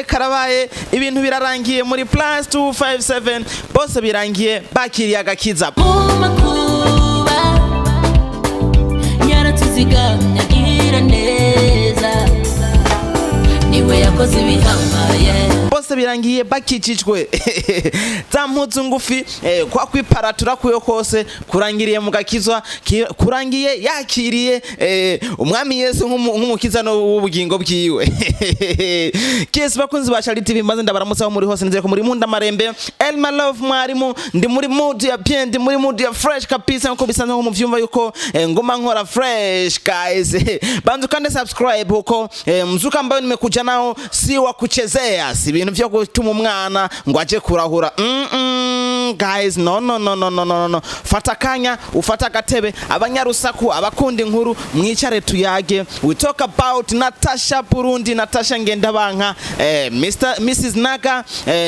karabaye ibintu birarangiye muri plus 257 bose birangiye bakiriye agakiza yaratuzigamya gira neza niwe yakoze ibihambaye bose birangiye bakikijwe za mpuzu ngufi kwa kwiparatura kuyo kose kurangiriye mu gakizwa kurangiye yakiriye umwami Yesu nk'umukiza no w'ubugingo bwiwe kesi bakunzi ba Charity TV maze ndabaramutsa muri hose nzeye ko muri munda marembe Elma Love mwarimu ndi muri mood ya bien ndi muri mood ya fresh kabisa nko bisanzwe nko muvyumva yuko ngoma nkora fresh guys banzu kande subscribe huko mzuka ambayo nimekuja nao si wa kuchezea si bintu vyo gutuma umwana ngo aje kurahura guys no fatakanya ufata gatebe abanyarusaku abakundi nkuru mwicare tuyage we talk about Natasha Burundi Natasha Ngendabanka Mrs Naga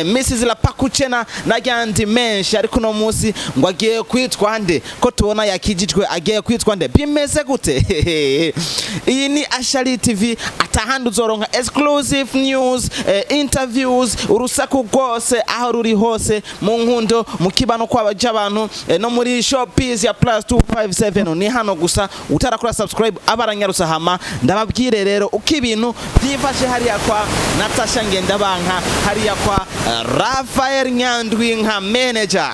Mrs Lapakuchena n'agandi menshi ariko no munsi ngo agiye kwitwa nde ko tubona yakijijwe agiye kwitwa nde bimeze gute iyi ni Charity TV atahandi uzoronka exclusive news interviews urusaku rwose aho ruri hose mu nkundo mu kibano kw'abaje abantu no muri showbiz ya plus 257 ni hano gusa utarakora subscribe abaranyarusa hama ndababwire rero uko ibintu byifashe hariya kwa Natasha Ngendabanka hariya kwa Raphael Nyandwi nka manager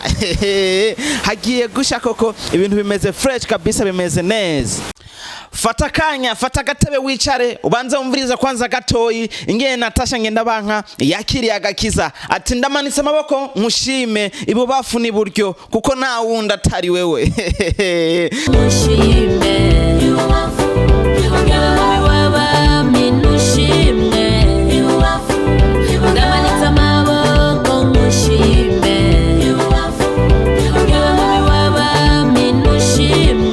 hagiye gusha koko ibintu bimeze fresh kabisa bimeze neza fatakanya fata gatebe wicare ubanza umviriza kwanza gatoyi ingene Natasha Ngendabanka yakiriye agakiza ati ndamanitse amaboko nkushime ibubafu ni buryo kuko nta wundi atari wewe mushime ibubafu ibubafu minushime ibubafu ndamanitse amaboko nkushime ibubafu ibubafu minushime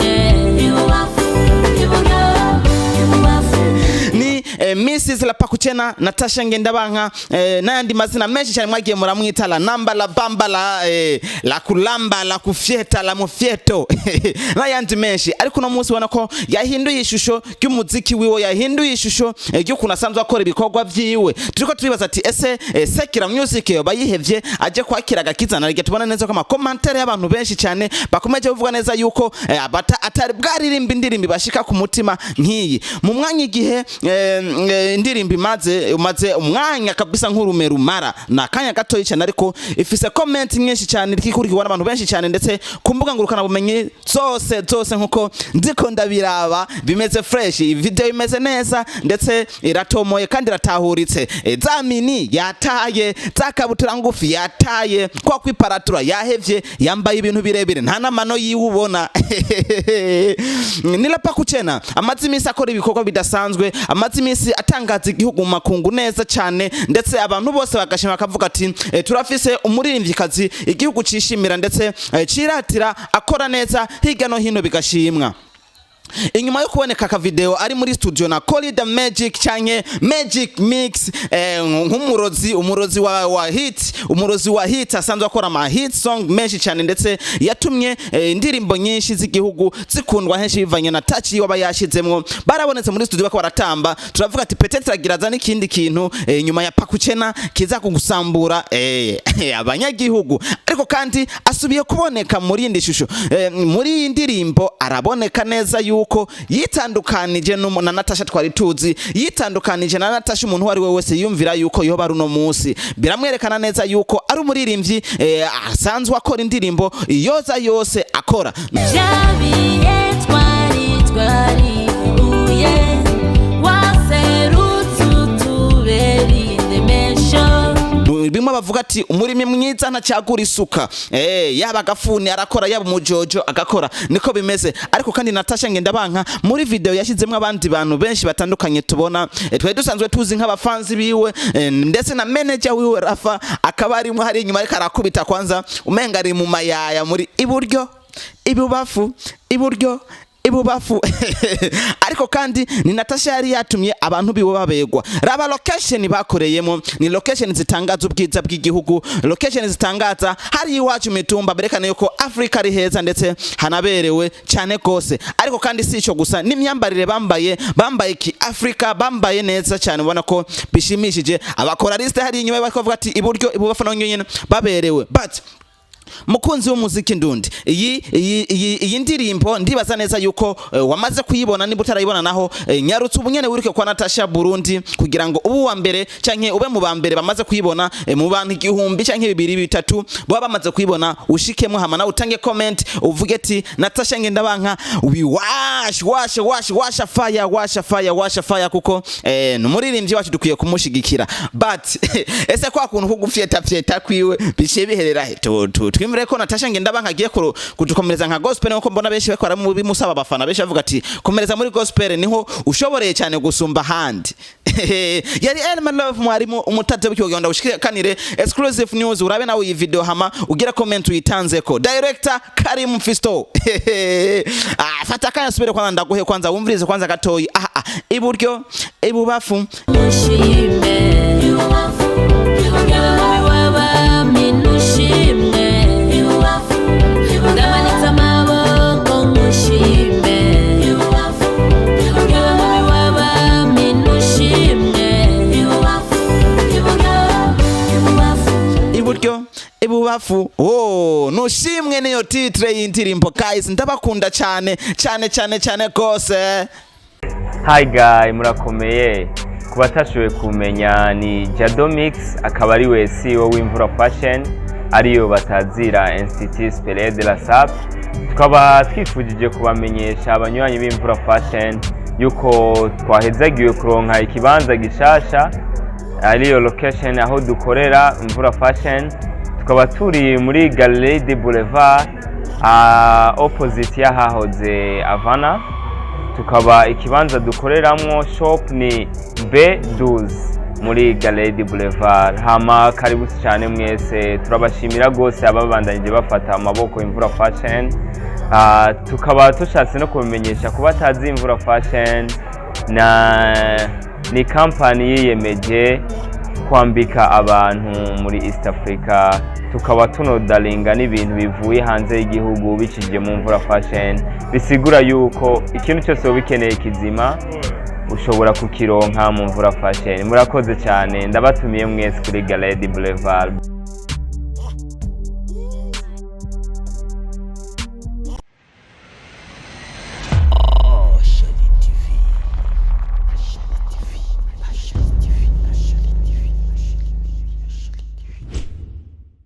ni Mrs Lapakuchena Natasha Ngendabanka n'andi mazina menshi cyane mwagiye muramwita la namba la bamba la kulamba la kufyeta la mufyeto n'ayandi menshi ariko no munsi ubona ko yahinduye ishusho y'umuziki wiwe yahinduye ishusho y'ukuntu asanzwe akora ibikorwa byiwe turiko turibaza ati ese Sekira Music yo bayihevye aje kwakira agakiza narige tubona neza ko amakomantere y'abantu benshi cyane bakomeje kuvuga neza yuko atari bwaririmba indirimbo bashika ku mutima nk'iyi mu mwanya igihe indirimbo umaze umwanya kabisa nk'urume rumara nakanya gatoyi cyane ariko ifise comment nyinshi cyane rikikurikiwe n'abantu benshi cyane ndetse kumbuga ngurukana bumenyi zose nkuko ndiko ndabiraba bimeze fresh video imeze neza ndetse iratomoye kandi iratahuritse zamini yataye zakabutura ngufi yataye kwa kwiparatura yahevye yambaye ibintu birebire nta namano yiwubona Lapakuchena amazimisi akora ibikorwa bidasanzwe amazimisi atangaza igihugu mu makungu neza cyane ndetse abantu bose bagashima bakavuga ati turafise umuririmvyikazi igihugu cishimira ndetse ciratira akora neza hirya no hino bigashimwa inyuma yo kuboneka ka video ari muri studio na Call the Magic cyanye Magic Mix umurozi wa hit asanzwe akora ama hit song menshi cyane ndetse yatumye indirimbo nyinshi z'igihugu zikundwa henshi bivanye na touch waba yashizemwo barabonetse muri studio bako baratamba turavuga ati peut-être agiraza n'ikindi kintu nyuma ya Pakuchena kiza kugusambura abanyagihugu ariko kandi asubiye kuboneka muri indi shusho muri indirimbo araboneka neza yuko yitandukanije na Natasha twari tuzi yitandukanije na Natasha umuntu wari we wese yumvira yuko yoba runo munsi biramwerekana neza yuko ari umuririmbyi asanzwe akora indirimbo yoza yose akora bimwe bavuga ati umurimi mwiza ntacagura isuka yaba gafuni arakora yaba umujojo agakora niko bimeze ariko kandi Natasha Ngendabanka muri video yashizemwe abandi bantu benshi batandukanye tubona twe dusanzwe tuzi nk'abafanzi biwe ndetse na manager wiwe Rafa akaba ari mu hari inyuma ariko arakubita kwanza umenga ari mu mayaya muri iburyo ibubafu iburyo ibubafu ariko kandi ni Natasha yari yatumye abantu biwe babegwa. Raba location bakoreyemo ni location zitangaza ubwiza bw'igihugu, location zitangaza hari iwacu mitumba berekana yuko Afrika ari heza ndetse hanaberewe cyane gose. Ariko kandi si ico gusa n'imyambarire bambaye ki Afrika, bambaye neza cyane ubona ko bishimishije. Abakoraliste hari inyuma bakavuga ati iburyo ibubafu no nyene baberewe. But mukunzi w'umuziki ndundi iyi ndirimbo ndibaza neza yuko wamaze kuyibona niba utarayibona naho nyarutse ubunyene wirike kwa Natasha Burundi kugira ngo ubu wa mbere canke ube mu bambere bamaze kuyibona mu bantu 1000 canke 2-3 bo bamaze kuyibona ushikemo hamana utange comment uvuge ati Natasha ngenda banka washa fire kuko numuririmbyi wacu dukwiye kumushigikira. But ese kwa kuntu kugufyeta kwiwe bishe biherera twimure ko Natasha ngenda bankagiye kudukomereza nka gospel nuko mbona benshi bakora mu bimusaba abafana benshi bavuga ati komereza muri gospel niho ushoboreye cyane gusumba handi. Yari Elma Love mwarimu umutaze bw'cyogenda ushikanire exclusive news urabe nawe iyi video hama ugira comment uyitanze ko director Karim Fisto. Fata kanya subire kwanza ndaguhe kwanza wumvirize kwanza gatoyi iburyo ibubafu mushime ibubafu ibubafu minushime ibubafu ndamanitse amaboko mushime ibubafu ibubafu minushime ibubafu iburyo ibubafu nushimwe niyo titre y'indirimbo guys ndabakunda cyane gose. Hi guys, murakomeye. Kubatashowe kumenya ni Jado Mix akaba ari we CEO w'Imvura Fashion ariyo batazira Institut Supérieur de la SAP. Tukaba twifujije kubamenyesha abanywanyi b'Imvura Fashion yuko twahezagiwe kuronka ikibanza gishasha ariyo location aho dukorera Imvura Fashion. Tukaba turi muri Galerie de Boulevard opposite y'ahahoze Havana. Tukaba ikibanza dukoreramwo shop ni B12 muri Galerie de Boulevard. Hama karibu cyane mwese, turabashimira gose ababandanije bafata amaboko Imvura Fashion. Tukaba tushatse no kumenyesha kuba tazi Imvura Fashion ni company yiyemeje kwambika abantu muri East Africa. Tukaba tunodalinga n'ibintu bivuye hanze y'igihugu bicishije mu Imvura Fashion. Bisigura yuko ikintu cyose ubikeneye kizima ushobora kukironka mu Imvura Fashion. Murakoze cyane, ndabatumiye mwese kuri Galerie de Boulevard.